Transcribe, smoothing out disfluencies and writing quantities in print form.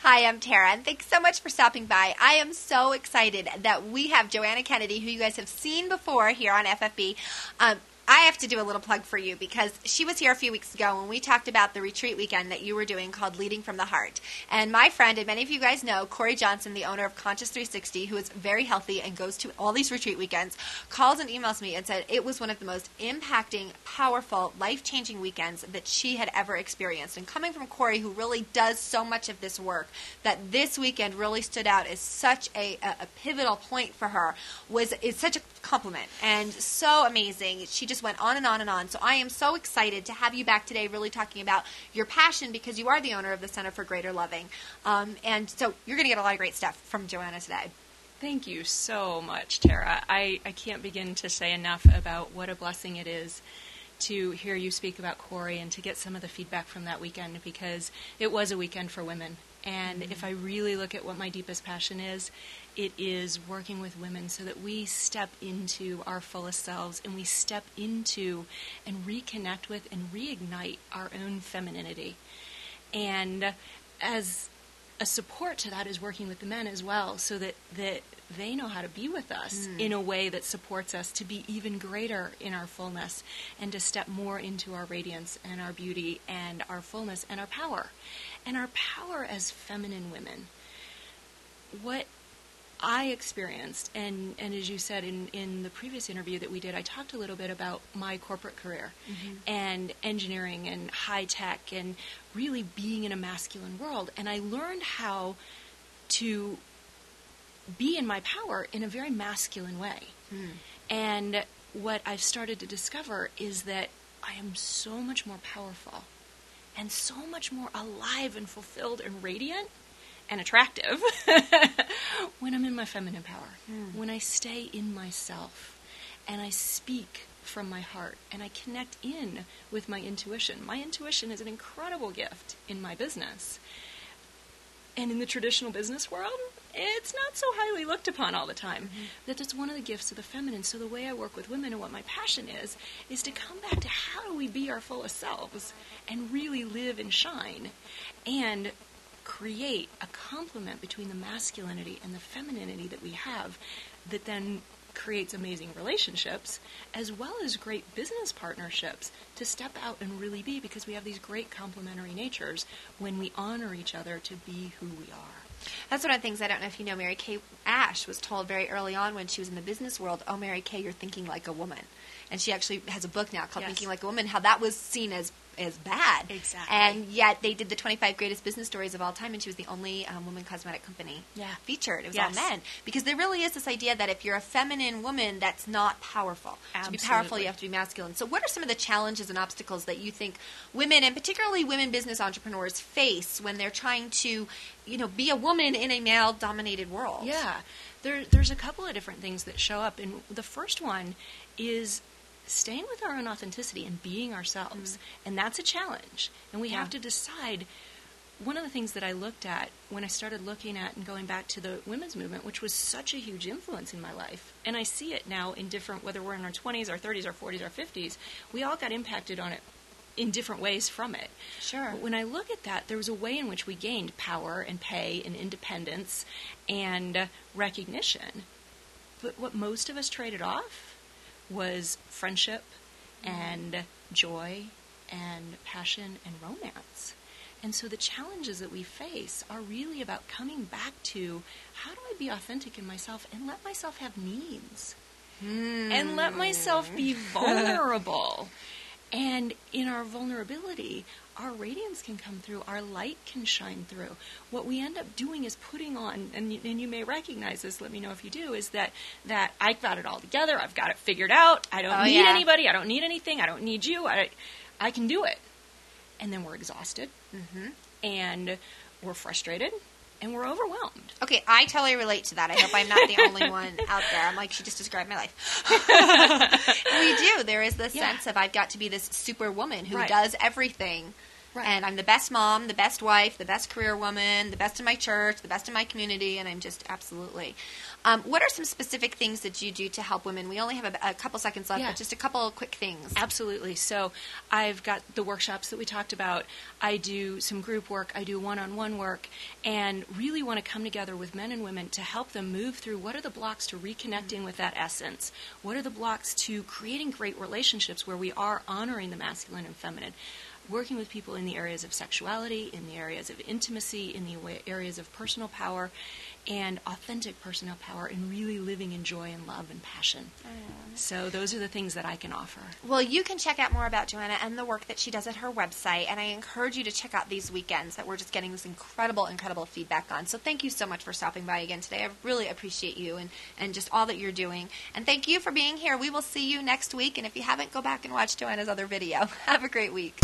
Hi, I'm Tara, and thanks so much for stopping by. I am so excited that we have Johanna Kennedy, who you guys have seen before here on FFB. I have to do a little plug for you because she was here a few weeks ago when we talked about the retreat weekend that you were doing called Leading from the Heart. And my friend, and many of you guys know, Corey Johnson, the owner of Conscious 360, who is very healthy and goes to all these retreat weekends, calls and emails me and said it was one of the most impacting, powerful, life-changing weekends that she had ever experienced. And coming from Corey, who really does so much of this work, that this weekend really stood out as such a pivotal point for her, is such a compliment and so amazing. She just went on and on and on. So I am so excited to have you back today really talking about your passion, because you are the owner of the Center for Greater Loving. And so you're going to get a lot of great stuff from Johanna today. Thank you so much, Tara. I can't begin to say enough about what a blessing it is to hear you speak about Corey and to get some of the feedback from that weekend, because it was a weekend for women. And if I really look at what my deepest passion is, it is working with women so that we step into our fullest selves and we step into and reconnect with and reignite our own femininity. And as a support to that is working with the men as well, so that they know how to be with us in a way that supports us to be even greater in our fullness and to step more into our radiance and our beauty and our fullness and our power. And our power as feminine women. What I experienced, and as you said in the previous interview that we did, I talked a little bit about my corporate career and engineering and high tech and really being in a masculine world. And I learned how to be in my power in a very masculine way. And what I've started to discover is that I am so much more powerful and so much more alive and fulfilled and radiant and attractive when I'm in my feminine power, when I stay in myself and I speak from my heart and I connect in with my intuition. My intuition is an incredible gift in my business. And in the traditional business world, it's not so highly looked upon all the time. That it's one of the gifts of the feminine. So the way I work with women and what my passion is to come back to how do we be our fullest selves and really live and shine and create a complement between the masculinity and the femininity that we have that then creates amazing relationships as well as great business partnerships to step out and really be, because we have these great complementary natures when we honor each other to be who we are. That's one of the things, I don't know if you know, Mary Kay Ash was told very early on when she was in the business world, oh, Mary Kay, you're thinking like a woman. And she actually has a book now called Thinking Like a Woman, how that was seen as bad. Exactly. And yet they did the 25 greatest business stories of all time, and she was the only woman cosmetic company featured. It was all men. Because there really is this idea that if you're a feminine woman, that's not powerful. Absolutely. To be powerful, you have to be masculine. So what are some of the challenges and obstacles that you think women, and particularly women business entrepreneurs, face when they're trying to, be a woman in a male-dominated world? Yeah. There's a couple of different things that show up. And the first one is staying with our own authenticity and being ourselves. And that's a challenge. And we have to decide. One of the things that I looked at when I started looking at and going back to the women's movement, which was such a huge influence in my life, and I see it now in different, whether we're in our 20s, our 30s, our 40s, our 50s, we all got impacted on it in different ways from it. Sure. But when I look at that, there was a way in which we gained power and pay and independence and recognition. But what most of us traded off was friendship and joy and passion and romance. And so the challenges that we face are really about coming back to how do I be authentic in myself and let myself have needs and let myself be vulnerable. And in our vulnerability, our radiance can come through, our light can shine through. What we end up doing is putting on, and you may recognize this, let me know if you do, is that I've got it all together, I've got it figured out, I don't need anybody, I don't need anything, I don't need you, I can do it. And then we're exhausted, and we're frustrated, and we're overwhelmed. Okay, I totally relate to that. I hope I'm not the only one out there. I'm like, she just described my life. We do. There is this sense of I've got to be this super woman who does everything Right. And I'm the best mom, the best wife, the best career woman, the best in my church, the best in my community, and I'm just absolutely. What are some specific things that you do to help women? We only have a couple seconds left, but just a couple of quick things. Absolutely. So I've got the workshops that we talked about. I do some group work. I do one-on-one work, and really want to come together with men and women to help them move through what are the blocks to reconnecting with that essence? What are the blocks to creating great relationships where we are honoring the masculine and feminine? Working with people in the areas of sexuality, in the areas of intimacy, in the areas of personal power, and authentic personal power, and really living in joy and love and passion. So those are the things that I can offer. Well, you can check out more about Johanna and the work that she does at her website, and I encourage you to check out these weekends that we're just getting this incredible feedback on. So thank you so much for stopping by again today. I really appreciate you and just all that you're doing. And thank you for being here. We will see you next week, and if you haven't, go back and watch Johanna's other video. Have a great week.